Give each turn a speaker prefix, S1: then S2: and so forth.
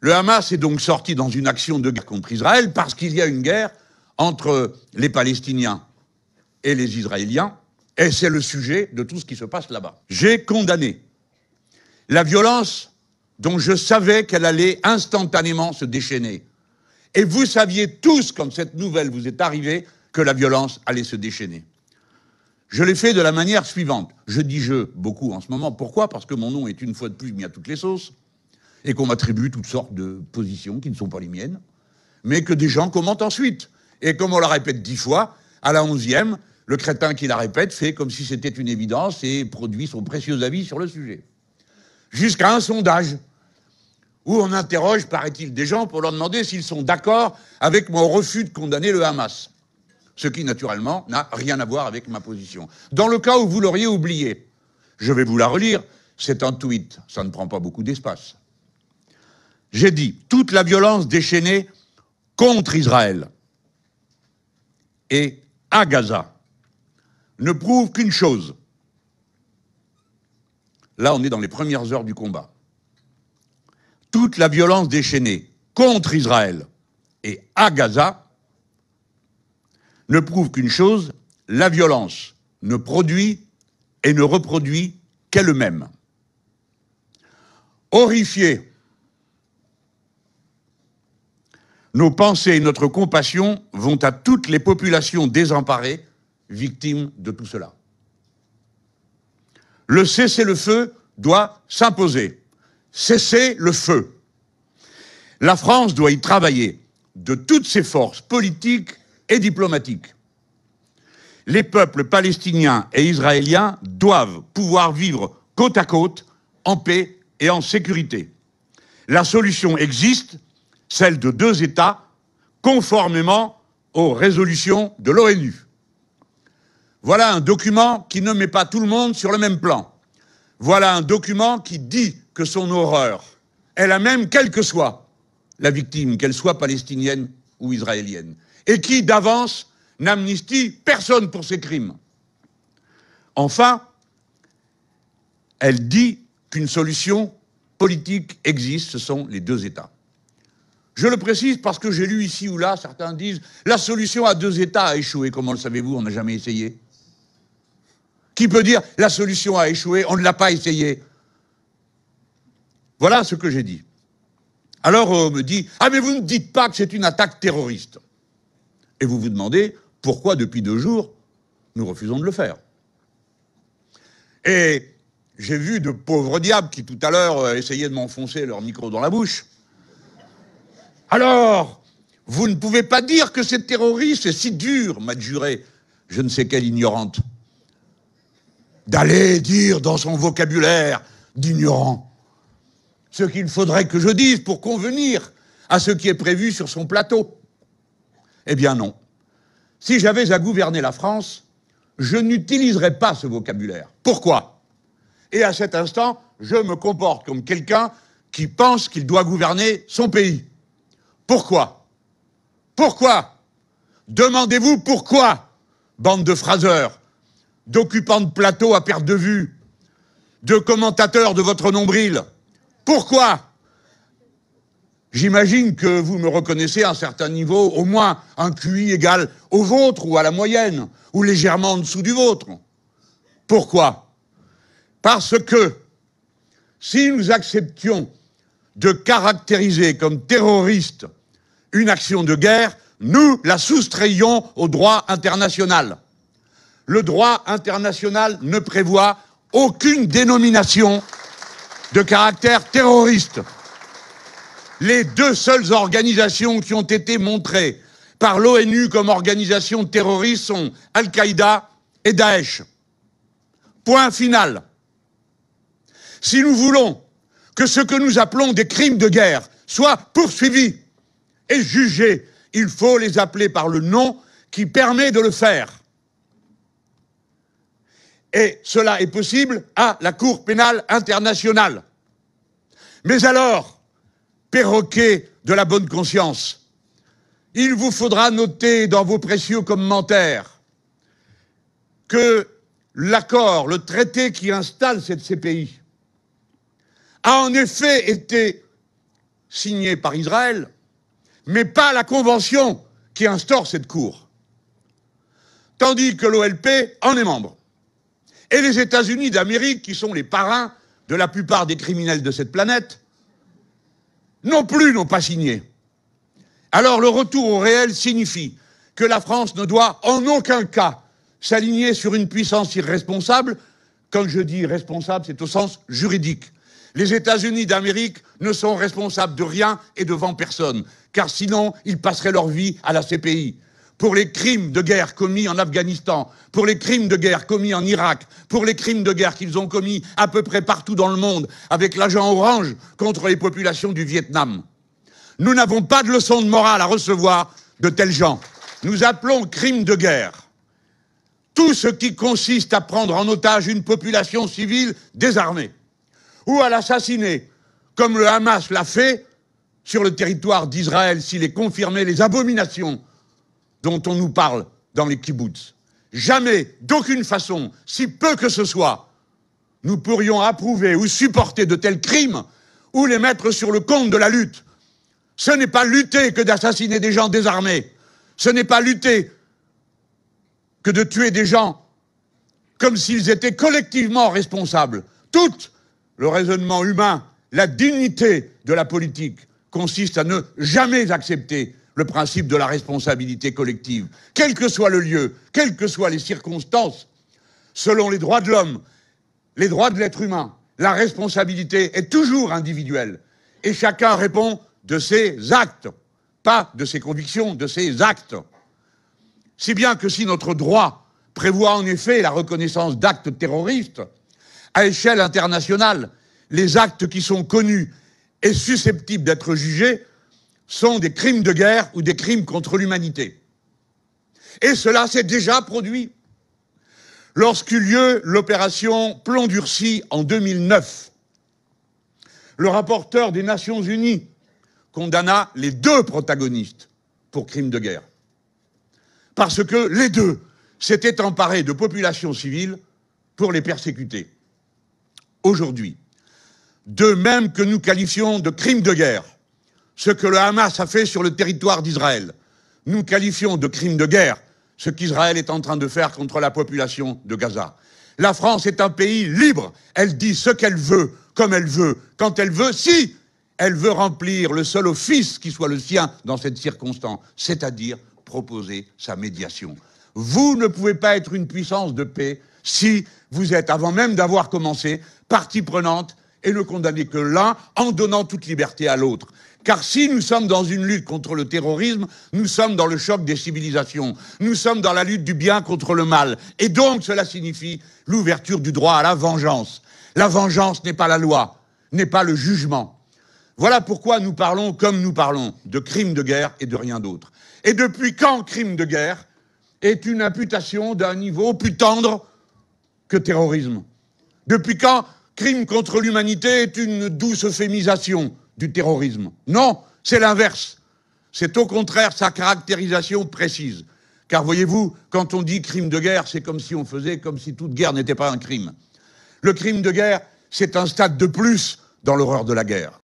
S1: Le Hamas est donc sorti dans une action de guerre contre Israël parce qu'il y a une guerre entre les Palestiniens et les Israéliens, et c'est le sujet de tout ce qui se passe là-bas. J'ai condamné la violence dont je savais qu'elle allait instantanément se déchaîner. Et vous saviez tous, quand cette nouvelle vous est arrivée, que la violence allait se déchaîner. Je l'ai fait de la manière suivante. Je dis « je » beaucoup en ce moment. Pourquoi? Parce que mon nom est une fois de plus mis à toutes les sauces et qu'on m'attribue toutes sortes de positions qui ne sont pas les miennes, mais que des gens commentent ensuite. Et comme on la répète 10 fois, à la 11e, le crétin qui la répète fait comme si c'était une évidence et produit son précieux avis sur le sujet. Jusqu'à un sondage où on interroge, paraît-il, des gens pour leur demander s'ils sont d'accord avec mon refus de condamner le Hamas. Ce qui, naturellement, n'a rien à voir avec ma position. Dans le cas où vous l'auriez oublié, je vais vous la relire, c'est un tweet, ça ne prend pas beaucoup d'espace. J'ai dit « Toute la violence déchaînée contre Israël et à Gaza ne prouve qu'une chose. » Là, on est dans les premières heures du combat. Toute la violence déchaînée contre Israël et à Gaza ne prouve qu'une chose, la violence ne produit et ne reproduit qu'elle-même. Horrifiés, nos pensées et notre compassion vont à toutes les populations désemparées, victimes de tout cela. Le cessez-le-feu doit s'imposer. Cessez le feu. La France doit y travailler de toutes ses forces politiques et diplomatiques. Les peuples palestiniens et israéliens doivent pouvoir vivre côte à côte, en paix et en sécurité. La solution existe, celle de 2 États, conformément aux résolutions de l'ONU. Voilà un document qui ne met pas tout le monde sur le même plan. Voilà un document qui dit que son horreur est la même, quelle que soit la victime, qu'elle soit palestinienne ou israélienne, et qui, d'avance, n'amnistie personne pour ses crimes. Enfin, elle dit qu'une solution politique existe, ce sont les 2 États. Je le précise parce que j'ai lu ici ou là, certains disent « la solution à 2 États a échoué ». Comment le savez-vous? On n'a jamais essayé. Qui peut dire « la solution a échoué, on ne l'a pas essayé ». Voilà ce que j'ai dit. Alors on me dit « ah mais vous ne dites pas que c'est une attaque terroriste ». Et vous vous demandez pourquoi depuis 2 jours nous refusons de le faire. Et j'ai vu de pauvres diables qui tout à l'heure essayaient de m'enfoncer leur micro dans la bouche. Alors, vous ne pouvez pas dire que c'est terroriste, c'est si dur, m'a juré, je ne sais quelle ignorante, d'aller dire dans son vocabulaire d'ignorant ce qu'il faudrait que je dise pour convenir à ce qui est prévu sur son plateau. Eh bien non. Si j'avais à gouverner la France, je n'utiliserais pas ce vocabulaire. Pourquoi? Et à cet instant, je me comporte comme quelqu'un qui pense qu'il doit gouverner son pays. Pourquoi? Pourquoi? Demandez-vous pourquoi, bande de phraseurs, d'occupants de plateau à perte de vue, de commentateurs de votre nombril. Pourquoi? J'imagine que vous me reconnaissez à un certain niveau, au moins un QI égal au vôtre ou à la moyenne, ou légèrement en dessous du vôtre. Pourquoi? Parce que si nous acceptions de caractériser comme terroriste une action de guerre, nous la soustrayons au droit international. Le droit international ne prévoit aucune dénomination de caractère terroriste. Les 2 seules organisations qui ont été montrées par l'ONU comme organisations terroristes sont Al-Qaïda et Daesh. Point final. Si nous voulons que ce que nous appelons des crimes de guerre soient poursuivis et jugés, il faut les appeler par le nom qui permet de le faire. Et cela est possible à la Cour pénale internationale. Mais alors, perroquet de la bonne conscience, il vous faudra noter dans vos précieux commentaires que l'accord, le traité qui installe cette CPI, a en effet été signée par Israël, mais pas la convention qui instaure cette cour. Tandis que l'OLP en est membre. Et les États-Unis d'Amérique, qui sont les parrains de la plupart des criminels de cette planète, non plus n'ont pas signé. Alors le retour au réel signifie que la France ne doit en aucun cas s'aligner sur une puissance irresponsable. Quand je dis responsable, c'est au sens juridique. Les États-Unis d'Amérique ne sont responsables de rien et devant personne, car sinon ils passeraient leur vie à la CPI. Pour les crimes de guerre commis en Afghanistan, pour les crimes de guerre commis en Irak, pour les crimes de guerre qu'ils ont commis à peu près partout dans le monde avec l'agent orange contre les populations du Vietnam. Nous n'avons pas de leçon de morale à recevoir de tels gens. Nous appelons crime de guerre tout ce qui consiste à prendre en otage une population civile désarmée ou à l'assassiner, comme le Hamas l'a fait sur le territoire d'Israël s'il est confirmé les abominations dont on nous parle dans les kibboutz. Jamais, d'aucune façon, si peu que ce soit, nous pourrions approuver ou supporter de tels crimes ou les mettre sur le compte de la lutte. Ce n'est pas lutter que d'assassiner des gens désarmés. Ce n'est pas lutter que de tuer des gens comme s'ils étaient collectivement responsables. Tout le raisonnement humain, la dignité de la politique consiste à ne jamais accepter le principe de la responsabilité collective, quel que soit le lieu, quelles que soient les circonstances. Selon les droits de l'homme, les droits de l'être humain, la responsabilité est toujours individuelle et chacun répond de ses actes, pas de ses convictions, de ses actes. Si bien que si notre droit prévoit en effet la reconnaissance d'actes terroristes, à échelle internationale, les actes qui sont connus et susceptibles d'être jugés sont des crimes de guerre ou des crimes contre l'humanité. Et cela s'est déjà produit. Lorsqu'eut lieu l'opération Plomb durci en 2009, le rapporteur des Nations Unies condamna les deux protagonistes pour crimes de guerre. Parce que les deux s'étaient emparés de populations civiles pour les persécuter. Aujourd'hui, de même que nous qualifions de crimes de guerre ce que le Hamas a fait sur le territoire d'Israël, nous qualifions de crimes de guerre ce qu'Israël est en train de faire contre la population de Gaza. La France est un pays libre, elle dit ce qu'elle veut, comme elle veut, quand elle veut, si elle veut remplir le seul office qui soit le sien dans cette circonstance, c'est-à-dire proposer sa médiation. Vous ne pouvez pas être une puissance de paix si vous êtes, avant même d'avoir commencé, partie prenante et ne condamnez que l'un en donnant toute liberté à l'autre. Car si nous sommes dans une lutte contre le terrorisme, nous sommes dans le choc des civilisations. Nous sommes dans la lutte du bien contre le mal. Et donc cela signifie l'ouverture du droit à la vengeance. La vengeance n'est pas la loi, n'est pas le jugement. Voilà pourquoi nous parlons comme nous parlons, de crimes de guerre et de rien d'autre. Et depuis quand crime de guerre est une imputation d'un niveau plus tendre que terrorisme? Depuis quand crime contre l'humanité est une douce euphémisation du terrorisme? Non, c'est l'inverse. C'est au contraire sa caractérisation précise. Car voyez-vous, quand on dit crime de guerre, c'est comme si on faisait comme si toute guerre n'était pas un crime. Le crime de guerre, c'est un stade de plus dans l'horreur de la guerre.